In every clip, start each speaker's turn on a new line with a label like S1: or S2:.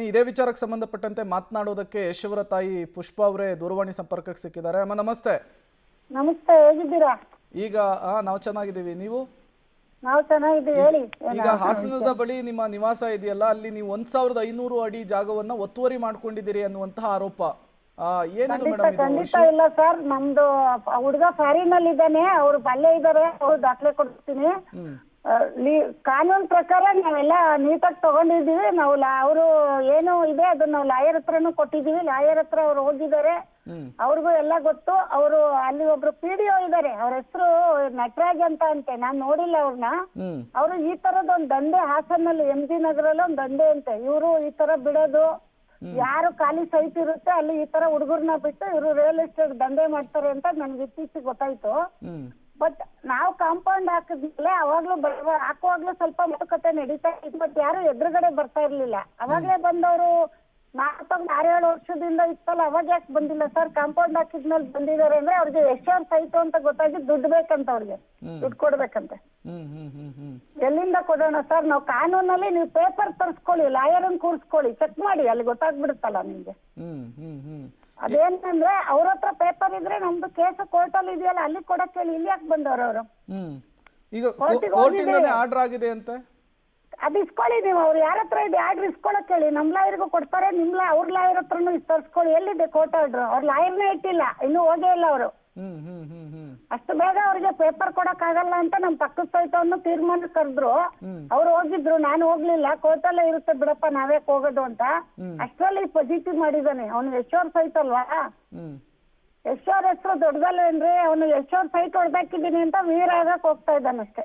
S1: ಇದೇ ವಿಚಾರಕ್ಕೆ ಸಂಬಂಧಪಟ್ಟಂತೆ ಮಾತನಾಡೋದಕ್ಕೆ ಯಶ್ ಅವರ ತಾಯಿ ಪುಷ್ಪಾ ಅವರೇ ದೂರವಾಣಿ ಸಂಪರ್ಕಕ್ಕೆ ಸಿಕ್ಕಿದ್ದಾರೆ. ಅಮ್ಮ ನಮಸ್ತೆ.
S2: ನಮಸ್ತೆ, ಹೇಗಿದ್ದೀರಾ?
S1: ಈಗ ನಾವು ಚೆನ್ನಾಗಿದ್ದೀವಿ, ನೀವು?
S2: ನಾವು ಚೆನ್ನಾಗಿದ್ದೀವಿ, ಹೇಳಿ.
S1: ಈಗ ಹಾಸನದ ಬಳಿ ನಿಮ್ಮ ನಿವಾಸ ಇದೆಯಲ್ಲ, ಅಲ್ಲಿ ನೀವು 1500 ಅಡಿ ಜಾಗವನ್ನ ಒತ್ತುವರಿ ಮಾಡ್ಕೊಂಡಿದ್ದೀರಿ ಅನ್ನುವಂತಹ ಆರೋಪ. ಏನಿದು ಮೇಡಮ್ ಇದು?
S2: ಖಂಡಿತ ಇಲ್ಲ ಸರ್, ನಮ್ದು ಹುಡುಗ ಫಾರಿನ್ ಅಲ್ಲಿ ಇದ್ದಾನೆ, ಅವ್ರು ಅಲ್ಲೇ ಇದ್ದಾರೆ, ಅವ್ರು ದಾಖಲೆ ಕೊಡ್ತೀನಿ. ಕಾನೂನು ಪ್ರಕಾರ ನಾವೆಲ್ಲ ನೀಟಾಗಿ ತಗೊಂಡಿದ್ದೀವಿ. ನಾವು ಅವರು ಏನು ಇದೆ ಅದನ್ನ ನಾವು ಲಾಯರ್ ಹತ್ರನೂ ಕೊಟ್ಟಿದ್ದೀವಿ. ಲಾಯರ್ ಹತ್ರ ಅವ್ರು ಹೋಗಿದ್ದಾರೆ, ಅವ್ರಿಗೂ ಎಲ್ಲ ಗೊತ್ತು. ಅವರು ಅಲ್ಲಿ ಒಬ್ರು PDO ಇದ್ದಾರೆ, ಅವ್ರ ಹೆಸರು ನಟರಾಜ್ ಅಂತ ಅಂತೆ, ನಾನ್ ನೋಡಿಲ್ಲ ಅವ್ರನ್ನ. ಅವರು ಈ ತರದ ಒಂದ್ ದಂಧೆ ಹಾಸನಲ್ಲಿ MG ನಗರಲ್ಲಿ ಒಂದ್ ದಂಧೆ ಅಂತೆ. ಇವರು ಈ ತರ ಬಿಡೋದು, ಯಾರು ಖಾಲಿ ಸೈಟ್ ಇರುತ್ತೆ ಅಲ್ಲಿ ಈ ತರ ಹುಡುಗರ್ನ ಬಿಟ್ಟು ಇವರು ರಿಯಲ್ ಎಸ್ಟೇಟ್ ದಂಧೆ ಮಾಡ್ತಾರೆ ಅಂತ ನನ್ಗೆ ಇತ್ತೀಚೆಗೆ ಗೊತ್ತಾಯ್ತು. ಬಟ್ ನಾವು ಕಾಂಪೌಂಡ್ ಹಾಕಿದ್ಮೇಲೆ ಅವಾಗ್ಲೂ ಹಾಕುವಾಗ್ಲೂ ಸ್ವಲ್ಪ ಮಾತುಕತೆ ನಡೀತಾ ಇತ್ತು, ಬಟ್ ಯಾರು ಎದುರುಗಡೆ ಬರ್ತಾ ಇರ್ಲಿಲ್ಲ. ಅವಾಗ್ಲೇ ಬಂದವರು 6-7 ವರ್ಷದಿಂದ ಇತ್ತಲ್ಲ, ಅವಾಗ ಯಾಕೆ ಬಂದಿಲ್ಲ ಸರ್? ಕಾಂಪೌಂಡ್ ಹಾಕಿದ್ಮೇಲೆ ಬಂದಿದ್ದಾರೆ ಅಂದ್ರೆ ಅವ್ರಿಗೆ ಎಷ್ಟೋ ಸೈಟು ಅಂತ ಗೊತ್ತಾಗಿ ದುಡ್ಡು ಬೇಕಂತ, ಅವ್ರಿಗೆ ದುಡ್ಡು ಕೊಡ್ಬೇಕಂತೆ. ಎಲ್ಲಿಂದ ಕೊಡೋಣ ಸರ್? ನಾವು ಕಾನೂನಲ್ಲಿ ನೀವು ಪೇಪರ್ ತರಿಸ್ಕೊಳ್ಳಿ, ಲಾಯರನ್ ಕೂರಿಸ್ಕೊಳ್ಳಿ, ಚೆಕ್ ಮಾಡಿ, ಅಲ್ಲಿ ಗೊತ್ತಾಗ್ಬಿಡುತ್ತಲ್ಲ ನಿಮ್ಗೆ. ಅದೇನಂದ್ರೆ ಅವ್ರ ಹತ್ರ ಪೇಪರ್ ಇದ್ರೆ ನಮ್ದು ಕೇಸ್ ಕೋರ್ಟ್ ಅಲ್ಲಿ ಇದೆಯಲ್ಲ, ಅಲ್ಲಿ ಕೊಡಕ್ ಹೇಳಿ. ಇಲ್ಲಿ ಯಾಕೆ ಬಂದವ್ರು ಅವರು?
S1: ಈಗ ಕೋರ್ಟಿಂದನೇ ಆರ್ಡರ್ ಆಗಿದೆ ಅಂತ
S2: ಅದ್ ಇಸ್ಕೊಳ್ಳಿ ನೀವು. ಅವ್ರು ಯಾರ ಹತ್ರ ಇದೆ ಆರ್ಡರ್ ಇಸ್ಕೊಳಕ್ ಹೇಳಿ. ನಮ್ ಲಾಯರ್ಗೂ ಕೊಡ್ತಾರೆ, ಅವ್ರ ಲಾಯರ್ ಹತ್ರನು ತರ್ಸ್ಕೊಳ್ಳಿ. ಎಲ್ಲಿದೆ ಕೋರ್ಟ್ ಆರ್ಡರ್? ಅವ್ರ ಲಾಯರ್ನೇ ಇಟ್ಟಿಲ್ಲ, ಇನ್ನೂ ಹೋಗೇ ಇಲ್ಲ ಅವರು. ಅಷ್ಟು ಬೇಗ ಅವ್ರಿಗೆ ಪೇಪರ್ ಕೊಡಕ್ ಆಗಲ್ಲ ಅಂತ ನಮ್ ಪಕ್ಕದ ಸೈಟವನ್ನು ತೀರ್ಮಾನ ಕರೆದ್ರು. ಅವ್ರು ಹೋಗಿದ್ರು, ನಾನು ಹೋಗ್ಲಿಲ್ಲ. ಕೋರ್ಟ್ ಅಲ್ಲೇ ಇರುತ್ತೆ ಬಿಡಪ್ಪ, ನಾವ್ಯಾಕೆ ಹೋಗೋದು ಅಂತ. ಅಷ್ಟರಲ್ಲಿ ಪಾಸಿಟಿವ್ ಮಾಡಿದಾನೆ. ಅವ್ನು ಯಶೋರ್ ಸೈಟ್ ಅಲ್ವಾ, ಯಶೋರ್ ಹೆಸರು ದೊಡ್ಡದಲ್ಲೇನ್ರಿ? ಅವನು ಯಶೋರ್ ಸೈಟ್ ಹೊಡೆದಾಕಿದ್ದೀನಿ ಅಂತ ವೀರ ಆಗಕ್ ಹೋಗ್ತಾ ಇದ್ದಾನಷ್ಟೇ.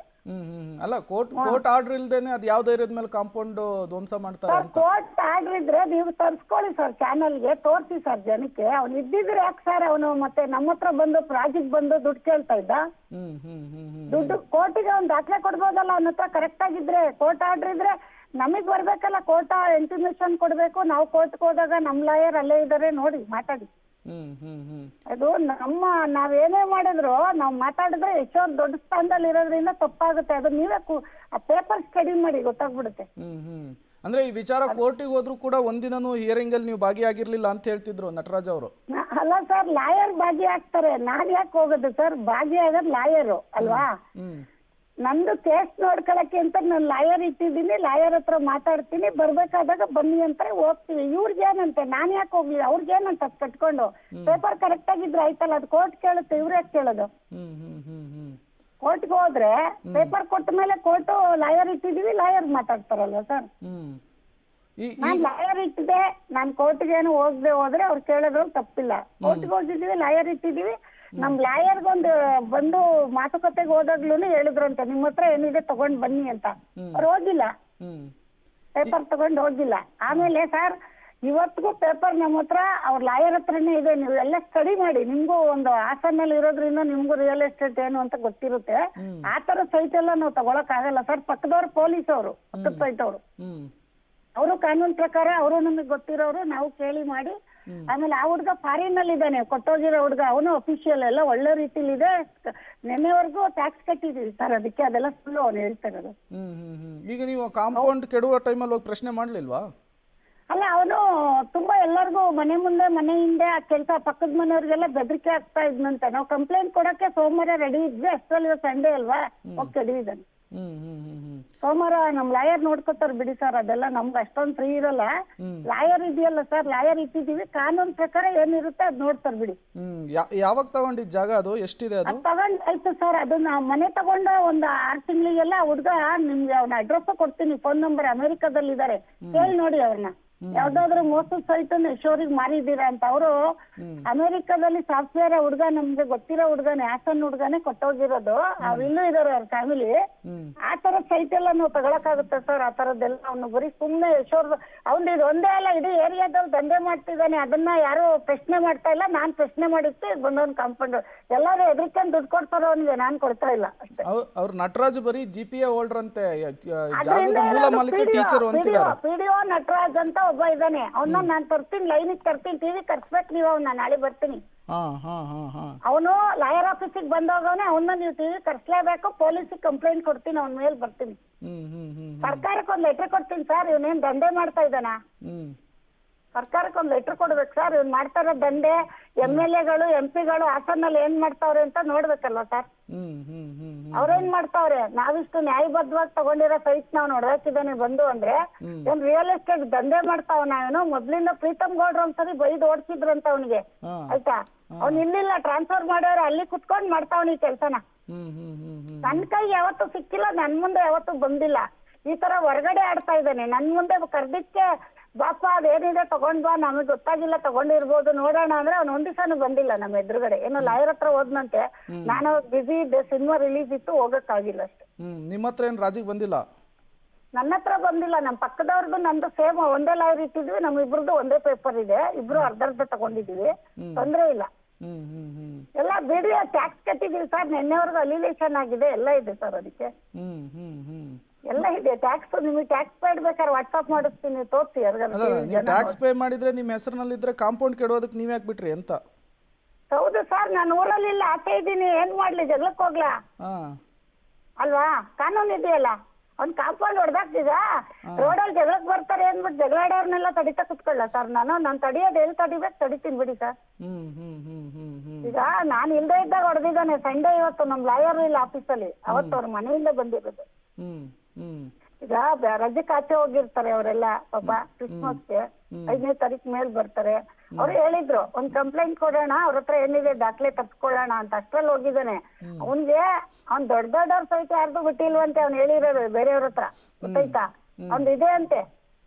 S1: ಅಲ್ಲ, ಕೋರ್ಟ್ ಆರ್ಡರ್ ಇಲ್ದೇನೆ ಅದು ಯಾವ ಧೈರ್ಯದ ಮೇಲೆ ಕಾಂಪೌಂಡ್ ಧ್ವಂಸ ಮಾಡ್ತಾರೆ ಅಂತ?
S2: ಕೋರ್ಟ್ ಆರ್ಡರ್ ಇದ್ರೆ ನೀವು ತರ್ಸ್ಕೊಳ್ಳಿ ಸರ್, ಚಾನಲ್ಗೆ ತೋರಿಸಿ ಸರ್ ಜನಕ್ಕೆ. ಅವ್ನು ಇದ್ದಿದ್ರೆ ಯಾಕೆ ಸರ್ ಅವನು ಮತ್ತೆ ನಮ್ಮ ಹತ್ರ ಬಂದು ಪ್ರಾಜೆಕ್ಟ್ ಬಂದು ದುಡ್ಡು ಕೇಳ್ತಾ ಇದ್ದ? ದುಡ್ಡು ಕೋರ್ಟಿಗೆ ಅವ್ನು ದಾಖಲೆ ಕೊಡ್ಬೋದಲ್ಲ ಅವನ ಹತ್ರ ಕರೆಕ್ಟ್ ಆಗಿದ್ರೆ. ಕೋರ್ಟ್ ಆರ್ಡರ್ ಇದ್ರೆ ನಮಗ್ ಬರ್ಬೇಕಲ್ಲ, ಕೋರ್ಟ್ ಇಂಟಿಮೇಷನ್ ಕೊಡ್ಬೇಕು. ನಾವು ಕೋರ್ಟ್ಗೆ ಹೋದಾಗ ನಮ್ ಲಾಯರ್ ಅಲ್ಲೇ ಇದಾರೆ, ನೋಡಿ ಮಾತಾಡಿ. ಅದು ನಾವೇನೇ ಮಾಡಿದ್ರು ನಾವು ಮಾತಾಡಿದ್ರೆ ಎಷ್ಟೋ ದೊಡ್ಡ ಸ್ಥಾನದಲ್ಲಿ ಇರೋದ್ರಿಂದ ತಪ್ಪಾಗುತ್ತೆ. ಅದು ನೀವೇ ಆ ಪೇಪರ್ ಸ್ಟಡಿ ಮಾಡಿ, ಗೊತ್ತಾಗ್ಬಿಡುತ್ತೆ.
S1: ಅಂದ್ರೆ ಈ ವಿಚಾರ ಕೋರ್ಟಿಗೆ ಹೋದ್ರು ಕೂಡ ಒಂದಿನೂ ಹಿಯರಿಂಗ್ ಅಲ್ಲಿ ನೀವು ಭಾಗಿಯಾಗಿರ್ಲಿಲ್ಲ ಅಂತ ಹೇಳ್ತಿದ್ರು ನಟರಾಜ್ ಅವರು.
S2: ಅಲ್ಲ ಸರ್, ಲಾಯರ್ ಭಾಗಿಯಾಗ್ತಾರೆ, ನಾನ್ ಯಾಕೆ ಹೋಗೋದು ಸರ್? ಭಾಗಿಯಾಗೋದು ಲಾಯರು ಅಲ್ವಾ? ನಂದು ಕೇಸ್ ನೋಡ್ಕೊಳಕ್ಕೆ ಅಂತ ನಾನು ಲಾಯರ್ ಇಟ್ಟಿದ್ದೀನಿ, ಲಾಯರ್ ಹತ್ರ ಮಾತಾಡ್ತೀನಿ, ಬರ್ಬೇಕಾದಾಗ ಬನ್ನಿ ಅಂತ ಹೋಗ್ತೀವಿ. ಇವ್ರಿಗೇನಂತೆ, ನಾನ್ ಯಾಕೆ ಹೋಗ್ಲಿ? ಅವ್ರಿಗೇನಂತ ಕಟ್ಕೊಂಡು ಪೇಪರ್ ಕರೆಕ್ಟ್ ಆಗಿದ್ರೆ ಆಯ್ತಲ್ಲ, ಅದು ಕೋರ್ಟ್ ಕೇಳುತ್ತೆ, ಇವ್ರು ಯಾಕೆ ಕೇಳೋದು? ಕೋರ್ಟ್ಗೆ ಹೋದ್ರೆ ಪೇಪರ್ ಕೊಟ್ಟ ಮೇಲೆ ಕೋರ್ಟ್ ಲಾಯರ್ ಇಟ್ಟಿದೀವಿ, ಲಾಯರ್ ಮಾತಾಡ್ತಾರಲ್ವಾ ಸರ್? ನಾನ್ ಲಾಯರ್ ಇಟ್ಟಿದೆ, ನಾನ್ ಕೋರ್ಟ್ಗೆ ಏನು ಹೋದ್ರೆ ಅವ್ರು ಕೇಳೋದ್ರು ತಪ್ಪಿಲ್ಲ. ಕೋರ್ಟ್ಗೆ ಹೋಗಿದೀವಿ, ಲಾಯರ್ ಇಟ್ಟಿದೀವಿ. ನಮ್ ಲಾಯರ್ಗೊಂದು ಬಂದು ಮಾತುಕತೆಗೆ ಹೋದಾಗ್ಲೂ ಹೇಳಿದ್ರಂತೆ, ನಿಮ್ ಹತ್ರ ಏನಿದೆ ತಗೊಂಡ್ ಬನ್ನಿ ಅಂತ. ಅವ್ರು ಹೋಗಿಲ್ಲ, ಪೇಪರ್ ತಗೊಂಡ್ ಹೋಗಿಲ್ಲ. ಆಮೇಲೆ ಸರ್, ಇವತ್ತಿಗೂ ಪೇಪರ್ ನಮ್ಮ ಹತ್ರ ಅವ್ರ ಲಾಯರ್ ಹತ್ರನೇ ಇದೆ. ನೀವು ಎಲ್ಲ ಸ್ಟಡಿ ಮಾಡಿ, ನಿಮ್ಗೂ ಒಂದು ಹಾಸನಲ್ಲಿ ಇರೋದ್ರಿಂದ ನಿಮ್ಗೂ ರಿಯಲ್ ಎಸ್ಟೇಟ್ ಏನು ಅಂತ ಗೊತ್ತಿರುತ್ತೆ. ಆ ತರ ಸೈಟ್ ಎಲ್ಲ ನಾವು ತಗೊಳಕ್ ಆಗಲ್ಲ ಸರ್. ಪಕ್ಕದವ್ರು ಪೊಲೀಸ್ ಅವರು, ಪಕ್ಕದ ಸೈಟ್ ಅವರು, ಅವರು ಕಾನೂನು ಪ್ರಕಾರ ಅವರು ನಮಗ್ ಗೊತ್ತಿರೋರು, ನಾವು ಕೇಳಿ ಮಾಡಿ. ಆಮೇಲೆ ಆ ಹುಡ್ಗ ಫಾರಿನ್ ಅಲ್ಲಿ ಇದ್ದಾನೆ, ಕೊಟ್ಟೋಗಿರೋ ಹುಡ್ಗ, ಅವನು ಅಫಿಷಿಯಲ್ ಎಲ್ಲ ಒಳ್ಳೆ ರೀತಿಲಿ ಇದೆ. ನಿನ್ನೆವರೆಗೂ ಟ್ಯಾಕ್ಸ್ ಕಟ್ಟಿದೀವಿ ಸರ್, ಅದಕ್ಕೆ ಅದೆಲ್ಲ ಫುಲ್ ಅವ್ನು ಹೇಳ್ತಾ ಇರೋದು.
S1: ಈಗ ನೀವು ಕಾಂಪೌಂಡ್ ಕೆಡುವ ಟೈಮಲ್ಲಿ ಹೋಗಿ ಪ್ರಶ್ನೆ ಮಾಡ್ಲಿಲ್ವಾ?
S2: ಅಲ್ಲ, ಅವನು ತುಂಬಾ ಎಲ್ಲರಿಗೂ ಮನೆ ಮುಂದೆ ಮನೆ ಹಿಂದೆ ಆ ಕೆಲಸ, ಪಕ್ಕದ ಮನೆಯವ್ರಿಗೆಲ್ಲ ಬೆದರಿಕೆ ಆಗ್ತಾ ಇದ್ನಂತೆ. ನಾವು ಕಂಪ್ಲೇಂಟ್ ಕೊಡಕ್ಕೆ ಸೋಮವಾರ ರೆಡಿ ಇದ್ವಿ, ಅಷ್ಟರಲ್ಲಿ ಸಂಡೇ ಅಲ್ವಾ, ಹೋಗಿ ಕೆಡವಿದ್ದಾನೆ. ಸೋಮವಾರ ನಮ್ ಲಾಯರ್ ನೋಡ್ಕೊತಾರ ಬಿಡಿ ಸರ್, ಅದೆಲ್ಲ ನಮ್ಗೆ ಅಷ್ಟೊಂದು ಫ್ರೀ ಇರಲ್ಲ. ಲಾಯರ್ ಇದೆಯಲ್ಲ ಸರ್, ಲಾಯರ್ ಇಟ್ಟಿದೀವಿ, ಕಾನೂನು ಪ್ರಕಾರ ಏನಿರುತ್ತೆ ಅದ್ ನೋಡ್ತಾರ ಬಿಡಿ.
S1: ಯಾವಾಗ ತಗೊಂಡಿದ್ ಜಾಗ? ಅದು ಎಷ್ಟಿದೆ? ಅದು
S2: ತಗೊಂಡ್ ಆಯ್ತು ಸರ್, ಅದನ್ನ ಮನೆ ತಗೊಂಡ ಒಂದ್ 6 ತಿಂಗಳಿಗೆಲ್ಲ ಹುಡ್ಗ ನಿಮ್ಗೆ ಅವ್ನ ಅಡ್ರೆಸ್ ಕೊಡ್ತೀನಿ, ಫೋನ್ ನಂಬರ್, ಅಮೆರಿಕಾದಲ್ಲಿ ಇದಾರೆ, ಕೇಳಿ ನೋಡಿ ಅವ್ರನ್ನ. ಯಾವ್ದಾದ್ರು ಮೋಸದ ಸೈಟ್ ಯಶೋರಿಗೆ ಮಾರಿದ್ದೀರಾ ಅಂತ. ಅವರು ಅಮೆರಿಕಾದಲ್ಲಿ ಸಾಫ್ಟ್ವೇರ್ ಹುಡ್ಗ, ನಮ್ಗೆ ಗೊತ್ತಿರೋ ಹುಡ್ಗನೇ, ಹಾಸನ್ ಹುಡ್ಗನೇ ಕೊಟ್ಟೋಗಿರೋದು. ಇಲ್ಲೂ ಇದಾರೆ ಅವ್ರ ಫ್ಯಾಮಿಲಿ. ಆ ತರದ ಸೈಟ್ ಎಲ್ಲ ನಾವು ತಗೊಳಕಾಗುತ್ತೆ ಸರ್? ಆ ತರದ್ದೆಲ್ಲ ಅವ್ನು ಬರೀ ಸುಮ್ನೆ ಯಶೋರ್ ಅವ್ನು ಇದು ಒಂದೇ ಅಲ್ಲ, ಇಡೀ ಏರಿಯಾದಲ್ಲಿ ದಂಧೆ ಮಾಡ್ತಿದ್ದಾನೆ. ಅದನ್ನ ಯಾರು ಪ್ರಶ್ನೆ ಮಾಡ್ತಾ ಇಲ್ಲ, ನಾನ್ ಪ್ರಶ್ನೆ ಮಾಡಿತ್ತು, ಬಂದವ್ನು ಕಾಂಪೌಂಡ್ ಎಲ್ಲಾರು ಎದ್ರಿಕೊಂಡು ದುಡ್ಡು ಕೊಡ್ತಾರೋ ಅವನಿಗೆ, ನಾನ್ ಕೊಡ್ತಾ ಇಲ್ಲ ಅಷ್ಟೇ.
S1: ಅವ್ರು ನಟರಾಜ್ ಬರೀ GPA ಹೋಲ್ಡರ್ ಅಂತೆ, ಮೂಲ ಮಾಲೀಕ ಟೀಚರ್ ಅಂತಿದ್ದಾರೆ.
S2: PDO ನಟರಾಜ್ ಅಂತ ಒಬ್ಬ ಇದ್ದಾನೆ, ಅವನ್ನ ನಾನ್ ತರ್ತೀನಿ, ಲೈನಿಗೆ ತರ್ತೀನಿ, ಟಿವಿ ಕರ್ಸ್ಬೇಕು ನೀವು, ಅವ್ನ ನಾಳೆ ಬರ್ತೀನಿ. ಅವನು ಲಾಯರ್ ಆಫೀಸಿಗೆ ಬಂದೋಗವನೆ, ಅವನ್ನ ನೀವು ಟಿವಿ ಕರ್ಸ್ಲೇಬೇಕು, ಪೊಲೀಸಿಗೆ ಕಂಪ್ಲೇಂಟ್ ಕೊಡ್ತೀನಿ, ಅವನ ಮೇಲೆ ಬರ್ತೀನಿ. ಸರ್ಕಾರಕ್ಕೆ ಒಂದ್ ಲೆಟರ್ ಕೊಡ್ತೀನಿ ಸರ್, ಇವನೇನ್ ದಂಧೆ ಮಾಡ್ತಾ ಇದ್ದಾನ, ಸರ್ಕಾರಕ್ಕೆ ಒಂದು ಲೆಟರ್ ಕೊಡ್ಬೇಕು ಸರ್. ಇವ್ನು ಮಾಡ್ತಾ ಇರೋ ದಂಧೆ MLAಗಳು MP ಗಳು ಹಾಸನಲ್ಲಿ ಏನ್ ಮಾಡ್ತಾವ್ರೆ ಅಂತ ನೋಡ್ಬೇಕಲ್ವಾ ಸರ್. ಅವ್ರೇನ್ ಮಾಡ್ತಾವ್ರೆ? ನಾವಿಷ್ಟು ನ್ಯಾಯಬದ್ಧವಾಗಿ ತಗೊಂಡಿರೋ ಸೈಟ್ ನಾವು ನೋಡಾಕಿದ್ದಾನೆ ಬಂದು ಅಂದ್ರೆ ಏನ್ ರಿಯಲ್ ಎಸ್ಟೇಟ್ ದಂಧೆ ಮಾಡ್ತಾವ. ನಾವೇನೋ ಮೊದ್ಲಿಂದ ಪ್ರೀತಮ್ ಗೌಡ್ರು ಒಂದ್ಸರಿ ಬೈದ್ ಓಡಿಸಿದ್ರಂತ ಅವ್ನಿಗೆ, ಆಯ್ತಾ? ಅವ್ನ್ ಇಲ್ಲಿಲ್ಲ, ಟ್ರಾನ್ಸ್ಫರ್ ಮಾಡೋರು ಅಲ್ಲಿ ಕುತ್ಕೊಂಡ್ ಮಾಡ್ತಾವ್ನಿ ಕೆಲ್ಸನ. ನನ್ ಕೈ ಯಾವತ್ತೂ ಸಿಕ್ಕಿಲ್ಲ, ನನ್ ಮುಂದೆ ಯಾವತ್ತೂ ಬಂದಿಲ್ಲ. ಈ ತರ ಹೊರಗಡೆ ಆಡ್ತಾ ಇದ್ದಾನೆ. ನನ್ ಮುಂದೆ ಕರ್ದಿಕ್ಕೆ ಬಾಪ ಅದೇನಿದೆ ತಗೊಂಡ್ ಬಾ, ನಮಗ್ ಗೊತ್ತಾಗಿಲ್ಲ ತಗೊಂಡಿರ್ಬೋದು ನೋಡೋಣ ಅಂದ್ರೆ ಅವ್ನು ಒಂದ್ ದಿವಸನೂ ಬಂದಿಲ್ಲ ನಮ್ಮ ಎದುರುಗಡೆ. ಏನೋ ಲಾಯರ್ ಹತ್ರ ಹೋದ್ನಂತೆ, ನಾನು ಬಿಸಿ ಇದ್ದೆ, ಸಿನಿಮಾ ರಿಲೀಸ್ ಇತ್ತು, ಹೋಗಕ್ಕಾಗಿಲ್ಲ ಅಷ್ಟೇ.
S1: ನಿಮ್ಮ ಹತ್ರ ಏನ್ ರಾಜಿಗೆ ಬಂದಿಲ್ಲ?
S2: ನನ್ನ ಹತ್ರ ಬಂದಿಲ್ಲ. ನಮ್ ಪಕ್ಕದವ್ರದ್ದು ನಂದು ಸೇಮ್ ಒಂದೇ ಲಾಯರ್ ಇಟ್ಟಿದ್ವಿ, ನಮ್ ಇಬ್ರದ್ದು ಒಂದೇ ಪೇಪರ್ ಇದೆ, ಇಬ್ರು ಅರ್ಧ ತಗೊಂಡಿದೀವಿ, ತೊಂದ್ರೆ ಇಲ್ಲ. ಎಲ್ಲ ಬಿಡಿ, ಟ್ಯಾಕ್ಸ್ ಕಟ್ಟಿದೀವಿ ಸರ್. ನಿನ್ನೆವರೆಗೂ ಅಲಿಲೇಷನ್ ಆಗಿದೆ, ಎಲ್ಲ ಇದೆ ಸರ್. ಅದಕ್ಕೆ ಎಲ್ಲ ಇದೆ ಟ್ಯಾಕ್ಸ್. ನಿಮಗೆ ಟ್ಯಾಕ್ಸ್ ಪೇಡ್ ಬೇಕಾದ್ರೆ ವಾಟ್ಸ್ಆಪ್ ಮಾಡಿಸ್ತೀನಿ, ತೋರಿಸಿ ಯಾರಿಗಾದ್ರು.
S1: ನೀವು ಟ್ಯಾಕ್ಸ್ ಪೇ ಮಾಡಿದ್ರೆ ನಿಮ್ಮ ಹೆಸರಿನಲ್ಲಿ ಇದ್ರೆ ಕಾಂಪೌಂಡ್ ಕೆಡೋದಕ್ಕೆ ನೀವ್ ಯಾಕೆ ಬಿಟ್ರಿ ಅಂತ?
S2: ಹೌದು ಸರ್, ನಾನು ಊರಲ್ಲಿಲ್ಲ, ಆಚೆ ಇದ್ದೀನಿ, ಏನ್ ಮಾಡ್ಲಿ, ಜಗಳಕ್ಕೆ ಹೋಗ್ಲಾ ಅಲ್ವಾ? ಕಾನೂನು ಇದೆಯಲ್ಲ. ಅವ್ನ್ ಕಾಂಪೌಂಡ್ ಹೊಡೆದಾಕ್ತಿದ ರೋಡಲ್ಲಿ ಜಗಳಕ್ಕೆ ಬರ್ತಾರೆ ಅಂದ್ಬಿಟ್ಟು ಜಗಳಾಡೋರ್ನೆಲ್ಲ ತಡಿತಾ ಕುತ್ಕೊಳ್ಳ ಸರ್. ನಾನು ತಡಿಯೋದು ಎಲ್ಲಿ ತಡಿಬೇಕು ತಡಿತೀನಿ ಬಿಡಿ ಸರ್. ಈಗ ನಾನು ಇಲ್ದೇ ಇದ್ದಾಗ ಹೊಡೆದಿದ್ದಾನೆ. ಸಂಡೇ ಇವತ್ತು ನಮ್ ಲಾಯರ್ ಇಲ್ಲ ಆಫೀಸಲ್ಲಿ, ಅವತ್ತು ಅವ್ರ ಮನೆಯಿಂದ ಬಂದಿರೋದು. ಈಗ ರಜೆಗೆ ಆಚೆ ಹೋಗಿರ್ತಾರೆ ಅವರೆಲ್ಲ ಪಾಪ. ಕ್ರಿಸ್ಮಸ್ಗೆ 5ನೇ ತಾರೀಕು ಮೇಲ್ ಬರ್ತಾರೆ. ಅವ್ರು ಹೇಳಿದ್ರು ಒಂದ್ ಕಂಪ್ಲೇಂಟ್ ಕೊಡೋಣ, ಅವ್ರ ಹತ್ರ ಏನಿದೆ ದಾಖಲೆ ತಪ್ಸ್ಕೊಳ್ಳೋಣ ಅಂತ. ಅಷ್ಟ್ರಲ್ಲಿ ಹೋಗಿದ್ದಾನೆ. ಅವ್ನ್ಗೆ ಅವ್ನ್ ದೊಡ್ಡವ್ರ ಸಹಿತ ಯಾರ್ದು ಬಿಟ್ಟಿಲ್ವಂತೆ. ಅವ್ನು ಹೇಳಿರೋದು ಬೇರೆಯವ್ರ ಹತ್ರ, ಗೊತ್ತಾಯ್ತಾ? ಅವ್ನ್ ಇದೆ ಅಂತೆ.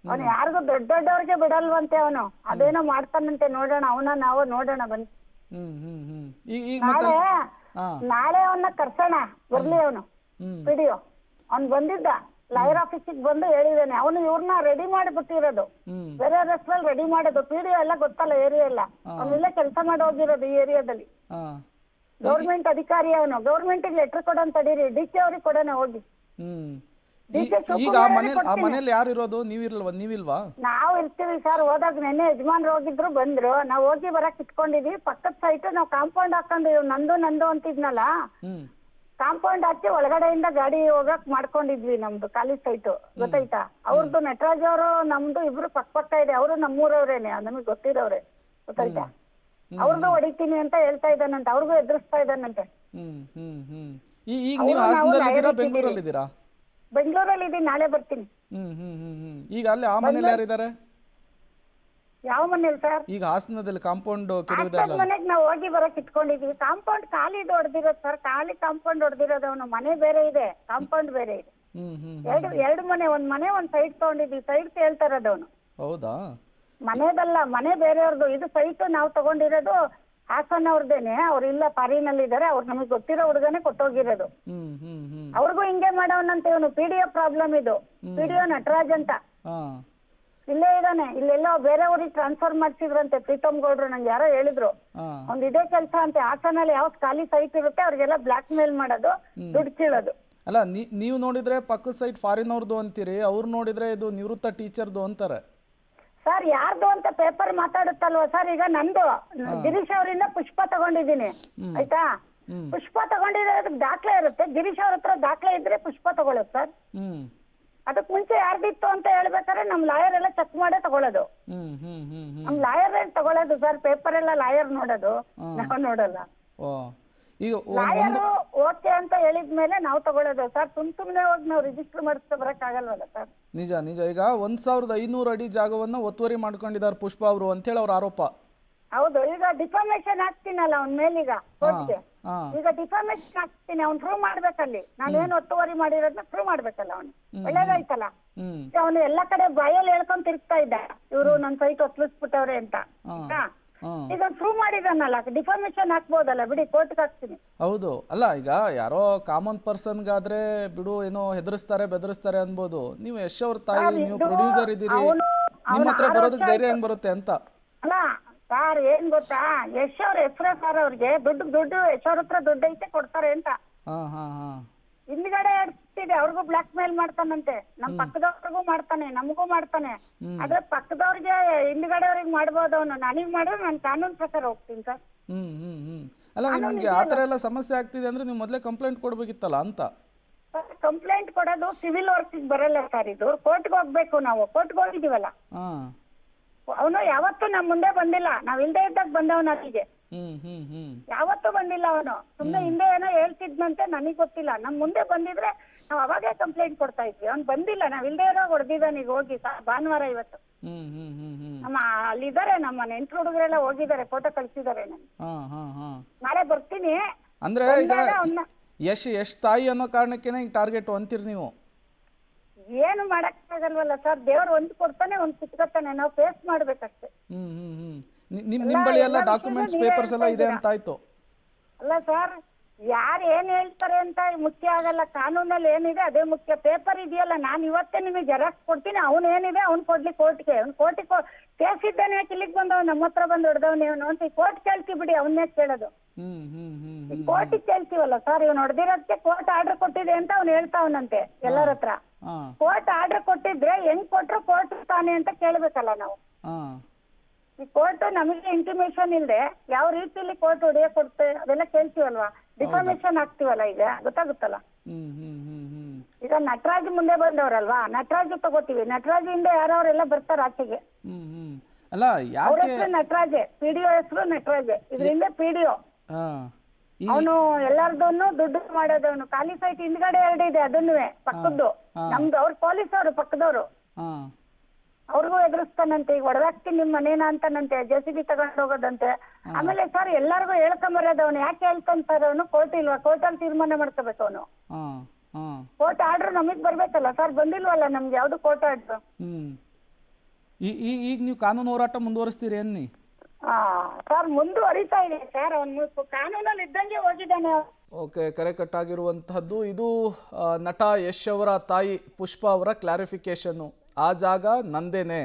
S2: ಅವ್ನು ಯಾರಿಗೂ ದೊಡ್ಡವ್ರಿಗೆ ಬಿಡಲ್ವಂತೆ. ಅವನು ಅದೇನೋ ಮಾಡ್ತಾನಂತೆ. ನೋಡೋಣ, ನಾವು ನೋಡೋಣ ಬನ್ನಿ. ನಾಳೆ ಅವನ್ನ ಕರ್ಸೋಣ, ಬರ್ಲಿ ಅವನು ವಿಡಿಯೋ. ಅವ್ನ್ ಬಂದಿದ್ದ ಲಾಯರ್ ಆಫೀಸಿಗೆ ಬಂದು ಹೇಳಿದಾನೆ. ಅವನು ಇವ್ರನ್ನ ರೆಡಿ ಮಾಡಿ ಬಿಟ್ಟಿರೋದು, ಬೇರೆ ಹೆಸರಲ್ಲಿ ರೆಡಿ ಮಾಡೋದು. PDO ಎಲ್ಲ ಗೊತ್ತಲ್ಲ, ಏರಿಯಾ ಎಲ್ಲ. ಅವನಿಲ್ಲೇ ಕೆಲಸ ಮಾಡಿ ಹೋಗಿರೋದು ಈ ಏರಿಯಾದಲ್ಲಿ. ಗೌರ್ಮೆಂಟ್ ಅಧಿಕಾರಿ ಅವನು. ಗೌರ್ಮೆಂಟ್ ಲೆಟರ್ ಕೊಡೋನ್ ತಡೀರಿ, DK ಅವ್ರಿಗೆ ಕೊಡೋಣ ಹೋಗಿ.
S1: ಈಗ ಆ ಮನೇಲಿ ಯಾರು ಇರೋದು? ನೀವಿಲ್ವಾ?
S2: ನಾವು ಇರ್ತೀವಿ ಸರ್. ಹೋದಾಗ ನೆನ್ನೆ ಯಜಮಾನ್ರು ಹೋಗಿದ್ರು, ಬಂದ್ರು. ನಾವ್ ಹೋಗಿ ಬರಕ್ ಇಟ್ಕೊಂಡಿದೀವಿ. ಪಕ್ಕದ ಸೈಟ್ ನಾವು ಕಾಂಪೌಂಡ್ ಹಾಕೊಂಡು ನಂದು ಅಂತಿದ್ನಲ್ಲ, ಕಾಂಪೌಂಡ್ ಹಾಕಿ ಒಳಗಡೆಯಿಂದ ಗಾಡಿ ಹೋಗಕ್ ಮಾಡ್ಕೊಂಡಿದ್ವಿ. ನಮ್ದು ಖಾಲಿ ಸೈಟ್, ಗೊತ್ತಾಯ್ತಾ? ಅವ್ರದ್ದು ನಟರಾಜ್ ಅವರು, ನಮ್ದು ಇಬ್ರು ಪಕ್ಕ ಇದೆ. ಅವರು ನಮ್ಮೂರವ್ರೇನೆ, ನಮಗ್ ಗೊತ್ತಿರೋರೆ, ಗೊತ್ತಾಯ್ತಾ? ಅವ್ರದ್ದು ಹೊಡಿತೀನಿ ಅಂತ ಹೇಳ್ತಾ ಇದ್ದಾನಂತೆ, ಅವ್ರಿಗೂ ಎದುರಿಸ್ತಾ ಇದ್ದಾನಂತೆ.
S1: ಈಗ ನೀವು ಹಾಸನದಲ್ಲಿದ್ದೀರಾ, ಬೆಂಗಳೂರಲ್ಲಿದ್ದೀರಾ?
S2: ಬೆಂಗಳೂರಲ್ಲಿ ಇದೀನಿ, ನಾಳೆ ಬರ್ತೀನಿ.
S1: ಈಗ ಅಲ್ಲಿ ಆ ಮನೇಲಿ ಯಾರಿದ್ದಾರೆ?
S2: ಯಾವ ಮನೇಲಿ ಸರ್?
S1: ಈಗ ಹಾಸನದಲ್ಲಿ ಕಾಂಪೌಂಡ್
S2: ಮನೆಗ್ ನಾವು ಹೋಗಿ ಬರಕ್ ಇಟ್ಕೊಂಡಿದೀವಿ. ಕಾಂಪೌಂಡ್ ಖಾಲಿ ಹೊಡೆದಿರೋದು ಸರ್, ಖಾಲಿ ಕಾಂಪೌಂಡ್ ಹೊಡೆದಿರೋದು. ಅವನು ಮನೆ ಬೇರೆ ಇದೆ, ಕಾಂಪೌಂಡ್ ಬೇರೆ ಇದೆ. ಎರಡು ಮನೆ, ಒಂದ್ ಮನೆ ಒಂದ್ ಸೈಡ್ ತಗೊಂಡಿದ್ವಿ. ಸೈಡ್ ಕೇಳ್ತಾ ಇರೋದು ಅವನು.
S1: ಹೌದಾ?
S2: ಮನೆದಲ್ಲ, ಮನೆ ಬೇರೆಯವ್ರದ್ದು. ಇದು ಸೈಟ್ ನಾವು ತಗೊಂಡಿರೋದು ಹಾಸನ್ ಅವ್ರದ್ದೇನೆ. ಅವ್ರು ಇಲ್ಲ, ಫಾರಿನಲ್ಲಿ ಇದಾರೆ. ಅವ್ರು ನಮಗ್ ಗೊತ್ತಿರೋ ಹುಡುಗನೇ ಕೊಟ್ಟೋಗಿರೋದು. ಅವ್ರಿಗೂ ಹಿಂಗೆ ಮಾಡೋನಂತ ಇವನು. PDO ಪ್ರಾಬ್ಲಮ್ ಇದು. PDO ನಟರಾಜ್ ಅಂತ ಇಲ್ಲೇ ಇದಾನೆ. ಇಲ್ಲೆಲ್ಲೋ ಬೇರೆ ಊರಿಗೆ ಟ್ರಾನ್ಸ್ಫರ್ ಮಾಡ್ಸಿದ್ರಂತೆ ಪ್ರೀತಮ್ ಗೌಡ್ರು. ನಂಗೆ ಯಾರೋ ಹೇಳಿದ್ರು. ಒಂದ್ ಇದೇ ಕೆಲಸ ಅಂತೆ. ಹಾಸನಲ್ಲಿ ಯಾವ್ದು ಖಾಲಿ ಸೈಟ್ ಇರುತ್ತೆ ಅವ್ರಿಗೆಲ್ಲ ಬ್ಲಾಕ್ ಮೇಲ್ ಮಾಡೋದು, ದುಡ್ಡು ಕೀಳೋದು.
S1: ಅಲ್ಲ, ನೀವು ನೋಡಿದ್ರೆ ಪಕ್ಕದ ಸೈಟ್ ಫಾರಿನ್ ಅವ್ರದ್ದು ಅಂತೀರಿ, ಅವ್ರು ನೋಡಿದ್ರೆ ಇದು ನಿವೃತ್ತ ಟೀಚರ್ದು ಅಂತಾರೆ.
S2: ಸರ್ ಯಾರ್ದು ಅಂತ ಪೇಪರ್ ಮಾತಾಡುತ್ತಲ್ವಾ ಸರ್? ಈಗ ನಂದು ಗಿರೀಶ್ ಅವರಿಂದ ಪುಷ್ಪ ತಗೊಂಡಿದ್ದೀನಿ, ಆಯ್ತಾ? ಪುಷ್ಪ ತಗೊಂಡಿರೋದಕ್ಕೆ ದಾಖಲೆ ಇರುತ್ತೆ. ಗಿರೀಶ್ ಅವ್ರ ಹತ್ರ ದಾಖಲೆ ಇದ್ರೆ ಪುಷ್ಪ ತಗೊಳ್ಳೋದು ಸರ್. ಅದಕ್ ಮುಂಚೆ ಯಾರ್ದಿತ್ತು ಅಂತ ಹೇಳ್ಬೇಕಾದ್ರೆ ನಮ್ ಲಾಯರ್ ಎಲ್ಲ ಚೆಕ್ ಮಾಡೇ ತಗೊಳ್ಳೋದು. ನಮ್ ಲಾಯರ್ ತಗೊಳ್ಳೋದು ಸರ್. ಪೇಪರ್ ಎಲ್ಲ ಲಾಯರ್ ನೋಡೋದು, ನಾವು ನೋಡಲ್ಲ. ಲಾಯರ್ ಓಕೆ ಅಂತ ಹೇಳಿದ್ಮೇಲೆ ನಾವು ತಗೊಳ್ಳೋದು ಸರ್. ಸುಮ್ನೆ ಹೋಗಿ ನಾವು ರಿಜಿಸ್ಟರ್ ಮಾಡಿಸ್ತಾ ಬರಕ್ ಆಗಲ್ವಲ್ಲ ಸರ್?
S1: ನಿಜ. ಈಗ 1500 ಅಡಿ ಜಾಗವನ್ನ ಒತ್ತುವರಿ ಮಾಡ್ಕೊಂಡಿದ್ದಾರೆ ಪುಷ್ಪ ಅವರು ಅಂತ ಹೇಳಿ ಅವ್ರ ಆರೋಪ.
S2: ಹೌದು. ಈಗ ಡಿಫಾಮೇಶನ್ ಹಾಕ್ತೀನಲ್ಲ ಅವ್ನ ಮೇಲೀಗ ಕೋರ್ಟ್ಗೆ. ಈಗ ಡಿಫಾಮೇಶನ್ ಹಾಕ್ತೀನಿ, ಅವ್ನು ಪ್ರೂವ್ ಮಾಡ್ಬೇಕಲ್ಲಿ. ನಾನೇನು ಒತ್ತುವರಿ ಮಾಡಿರೋದನ್ನ ಪ್ರೂವ್ ಮಾಡ್ಬೇಕಲ್ಲ ಅವನು. ಒಳ್ಳೇದಾಯ್ತಲ್ಲ. ಅವನು ಎಲ್ಲ ಕಡೆ ಬಾಯಲ್ಲಿ ಹೇಳ್ಕೊಂಡ್ ತಿರ್ಗ್ತಾ ಇದ್ದ, ಇವ್ರು ನನ್ ಸೈಟ್ ಒತ್ತಲಿಸ್ಬಿಟ್ಟವ್ರೆ ಅಂತ. ಈಗ ಪ್ರೂವ್ ಮಾಡಿದಾನಲ್ಲ, ಡಿಫಾಮೇಶನ್ ಹಾಕ್ಬೋದಲ್ಲ. ಬಿಡಿ, ಕೋರ್ಟ್ಗೆ ಹಾಕ್ತೀನಿ.
S1: ಹೌದು. ಅಲ್ಲ, ಈಗ ಯಾರೋ ಕಾಮನ್ ಪರ್ಸನ್ಗಾದ್ರೆ ಬಿಡು, ಏನೋ ಹೆದರ್ಸ್ತಾರೆ ಬೆದರಿಸ್ತಾರೆ ಅನ್ಬೋದು. ನೀವು ಯಶ್ ಅವ್ರ ತಾಯಿ, ನೀವು ಪ್ರೊಡ್ಯೂಸರ್ ಇದ್ದೀರಿ, ನಿಮ್ಮ ಹತ್ರ ಬರೋದಕ್ಕೆ ಧೈರ್ಯ ಹೆಂಗ್ ಬರುತ್ತೆ ಅಂತ.
S2: ಅಲ್ಲ ಸರ್, ಏನ್ ಗೊತ್ತಾ, ಯಶ್ ಅವ್ರ ಹೆಸರೇ ಸರ್. ಅವ್ರಿಗೆ ದುಡ್ಡು ಯಶ್ ಅವ್ರ ಹತ್ರ ದುಡ್ಡು ಐತೆ, ಕೊಡ್ತಾರೆ ಅಂತ. ಹಿಂದ್ಗಡೆ ಇರ್ತಿದೆ, ಅವ್ರಿಗೂ ಬ್ಲಾಕ್ ಮೇಲ್ ಮಾಡ್ತಾನಂತೆ. ನಮ್ ಪಕ್ಕದವ್ರಿಗೂ ಮಾಡ್ತಾನೆ, ನಮಗೂ ಮಾಡ್ತಾನೆ. ಆದ್ರೆ ಪಕ್ಕದವ್ರಿಗೆ ಹಿಂದ್ಗಡೆ ಅವ್ರಿಗೆ ಮಾಡ್ಬೋದು ಅವನು. ನನಗ್ ಮಾಡಿದ್ರೆ ನಾನು ಕಾನೂನು ಪ್ರಕಾರ ಹೋಗ್ತೀನಿ ಸರ್.
S1: ಅಲ್ಲ, ನಿಮ್ಗೆ ಆತರ ಎಲ್ಲ ಸಮಸ್ಯೆ ಆಗ್ತಿದೆ ಅಂದ್ರೆ ನೀವು ಮೊದಲೇ ಕಂಪ್ಲೇಂಟ್ ಕೊಡ್ಬೇಕಿತ್ತಲ್ಲ ಅಂತ.
S2: ಕಂಪ್ಲೇಂಟ್ ಕೊಡೋದು ಸಿವಿಲ್ ವರ್ಕ್ ಬರಲ್ಲ ಸರ್. ಇದು ಕೋರ್ಟ್ಗೆ ಹೋಗ್ಬೇಕು. ನಾವು ಕೋರ್ಟ್ಗೆ ಹೋಗಿದೀವಲ್ಲ, ಅವನು ಯಾವತ್ತೂ ನಮ್ಮ ಮುಂದೆ ಬಂದಿಲ್ಲ, ನಾವ್ ಇಲ್ದೇ ಇದ್ದಾಗ ಬಂದವನ ಅಲ್ಲಿಗೆ. ಯಾವತ್ತೂ ಬಂದಿಲ್ಲ ಅವನು. ಸುಮ್ನೆ ಹಿಂದೆ ಏನೋ ಹೇಳ್ತಿದ್ನಂತೆ, ನನಗ್ ಗೊತ್ತಿಲ್ಲ. ನಮ್ ಮುಂದೆ ಬಂದಿದ್ರೆ ನಾವ್ ಅವಾಗೇ ಕಂಪ್ಲೇಂಟ್ ಕೊಡ್ತಾ ಇದ್ವಿ. ಅವ್ನು ಬಂದಿಲ್ಲ, ನಾವ್ ಇಲ್ದೇ ಇರೋ ಹೊಡೆದಿದ್ದಾನೆ ಈಗ ಹೋಗಿ ಭಾನುವಾರ ಇವತ್ತು. ನಮ್ಮ ಅಲ್ಲಿದ್ದಾರೆ, ನಮ್ಮ ನೆಂಟ್ರು ಹುಡುಗರೆಲ್ಲ ಹೋಗಿದ್ದಾರೆ, ಫೋಟೋ ಕಳ್ಸಿದ್ದಾರೆ ನನ್ಗೆ. ನಾಳೆ ಬರ್ತೀನಿ
S1: ಅಂದ್ರೆ ಈಗ ಯಶ್ ತಾಯಿ ಅನ್ನೋ ಕಾರಣಕ್ಕೇನೆ ಈಗ ಟಾರ್ಗೆಟ್ ಅಂತೀರಿ ನೀವು?
S2: ಏನು ಮಾಡಕ್ ಆಗಲ್ವಲ್ಲ ಸರ್, ದೇವ್ರು ಒಂದ್ ಕೊಡ್ತಾನೆ ಒಂದ್ ಕಿತ್ಕೊತಾನೆ, ನಾವು ಫೇಸ್ ಮಾಡ್ಬೇಕಷ್ಟೇ.
S1: ನಿಮ್ ಬಳಿ ಎಲ್ಲ ಡಾಕ್ಯುಮೆಂಟ್ಸ್ ಪೇಪರ್ಸ್ ಎಲ್ಲ ಇದೆ ಅಂತ ಆಯ್ತು.
S2: ಅಲ್ಲ ಸರ್, ಯಾರು ಏನ್ ಹೇಳ್ತಾರೆ ಅಂತ ಮುಖ್ಯ ಆಗಲ್ಲ, ಕಾನೂನಲ್ಲಿ ಏನಿದೆ ಅದೇ ಮುಖ್ಯ. ಪೇಪರ್ ಇದೆಯಲ್ಲ, ನಾನ್ ಇವತ್ತೇ ನಿಮಗೆ ಜೆರಾಕ್ಸ್ ಕೊಡ್ತೀನಿ. ಅವ್ನ್ ಏನಿದೆ ಅವ್ನ್ ಕೊಡ್ಲಿ ಕೋರ್ಟ್ಗೆ. ಅವ್ನ್ ಕೋರ್ಟಿಗೆ ಕೇಸ್ ಇದ್ದಾನೆ, ಯಾಕೆ ಇಲ್ಲಿಗೆ ಬಂದವ್ ನಮ್ಮ ಹತ್ರ ಬಂದು ಹೊಡೆದವ್ ನೀವು ಅಂತ ಕೋರ್ಟ್ ಕೇಳ್ತೀವಿ ಬಿಡಿ, ಅವನ್ನೇ ಕೇಳೋದು. ಕೋರ್ಟಿಗೆ ಕೇಳ್ತೀವಲ್ಲ ಸರ್, ಇವ್ನು ಹೊಡೆದಿರೋದಕ್ಕೆ ಕೋರ್ಟ್ ಆರ್ಡರ್ ಕೊಟ್ಟಿದೆ ಅಂತ ಅವ್ನು ಹೇಳ್ತಾವನಂತೆ ಎಲ್ಲರ ಹತ್ರ. ಕೋರ್ಟ್ ಆರ್ಡರ್ ಕೊಟ್ಟಿದ್ರೆ ಹೆಂಗ್ ಕೊಟ್ರು ಕೋರ್ಟ್ ತಾನೆ ಅಂತ ಕೇಳ್ಬೇಕಲ್ಲ ನಾವು. ಈ ಕೋರ್ಟ್ ನಮಗೆ ಇಂಟಿಮೇಷನ್ ಇಲ್ದೆ ಯಾವ ರೀತಿಯಲ್ಲಿ ಕೋರ್ಟ್ ಹೊಡೆಯಕ್ ಕೊಡುತ್ತೆ ಅದೆಲ್ಲ ಕೇಳ್ತೀವಲ್ವಾ, ಡಿಫಾಮೇಶನ್ ಆಗ್ತೀವಲ್ಲ, ಈಗ ಗೊತ್ತಾಗುತ್ತಲ್ಲ. ಈಗ ನಟರಾಜ್ ಮುಂದೆ ಬಂದವ್ರಲ್ವಾ, ನಟರಾಜ್ ತಗೋತೀವಿ, ನಟರಾಜ್ ಹಿಂದೆ ಯಾರವರೆಲ್ಲ ಬರ್ತಾರ ಆಚೆಗೆ.
S1: ಅಲ್ಲ
S2: ಅವ್ರ ಹೆಸರು ನಟರಾಜೆ, ಪಿಡಿಒ ಹೆಸರು ನಟರಾಜೆ, ಇದ್ರಿಂದ ಪಿಡಿಒ ಅವನು ಎಲ್ಲಾರ್ದನ್ನು ದುಡ್ಡು ಮಾಡೋದವನು. ಖಾಲಿ ಸೈಟ್ ಹಿಂದ್ಗಡೆ 2 ಇದೆ, ಅದನ್ನು ಪಕ್ಕದ್ದು ನಮ್ದು. ಅವ್ರು ಪೊಲೀಸ್ ಅವರು ಪಕ್ಕದವ್ರು, ಅವ್ರಿಗೂ ಎದುರಿಸ್ತಾನಂತೆ. ಈಗ ಹೊಡೆದಾಕ್ತೀನಿ ನಿಮ್ ಮನೇನ ಅಂತಾನಂತೆ, JCB ತಗೊಂಡ್ ಹೋಗೋದಂತೆ. ಆಮೇಲೆ ಸರ್ ಎಲ್ಲಾರ್ಗು ಹೇಳ್ಕೊಂಬರೋದು, ಅವನು ಯಾಕೆ ಹೇಳ್ಕೊಂತಾರೆ, ಅವನು ಕೋರ್ಟ್ ಇಲ್ವಾ, ಕೋರ್ಟಲ್ಲಿ ತೀರ್ಮಾನ ಮಾಡ್ಕೋಬೇಕು ಅವನು. ಕೋರ್ಟ್ ಆರ್ಡರ್ ನಮಗ್ ಬರ್ಬೇಕಲ್ಲ ಸರ್, ಬಂದಿಲ್ವಲ್ಲ ನಮ್ಗೆ ಯಾವ್ದು ಕೋರ್ಟ್ ಆರ್ಡರ್.
S1: ಈಗ ನೀವು ಕಾನೂನು ಹೋರಾಟ ಮುಂದುವರಿಸ್ತೀರಿ ಅನ್ನಿ?
S2: ಸರ್ ಮುಂದುವರಿತಾ ಇದೆ ಸರ್, ಅವನು ಕಾನೂನಲ್ಲಿ ಇದ್ದಂಗೆ ಹೋಗಿದ್ದಾನೆ.
S1: ಓಕೆ, ಕರೆ ಕಟ್ಟಾಗಿರುವಂತಹದ್ದು ಇದು. ನಟ ಯಶ್ ಅವರ ತಾಯಿ ಪುಷ್ಪಾ ಅವರ ಕ್ಲಾರಿಫಿಕೇಶನ್ನು. ಆ ಜಾಗ ನಂದೇನೆ,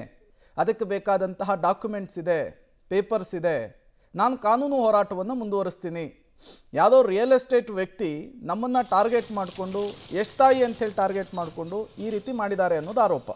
S1: ಅದಕ್ಕೆ ಬೇಕಾದಂತಹ ಡಾಕ್ಯುಮೆಂಟ್ಸ್ ಇದೆ, ಪೇಪರ್ಸ್ ಇದೆ, ನಾನು ಕಾನೂನು ಹೋರಾಟವನ್ನು ಮುಂದುವರಿಸ್ತೀನಿ. ಯಾವುದೋ ರಿಯಲ್ ಎಸ್ಟೇಟ್ ವ್ಯಕ್ತಿ ನಮ್ಮನ್ನು ಟಾರ್ಗೆಟ್ ಮಾಡಿಕೊಂಡು, ಯಶ್ ತಾಯಿ ಅಂಥೇಳಿ ಟಾರ್ಗೆಟ್ ಮಾಡಿಕೊಂಡು ಈ ರೀತಿ ಮಾಡಿದ್ದಾರೆ ಅನ್ನೋದು ಆರೋಪ.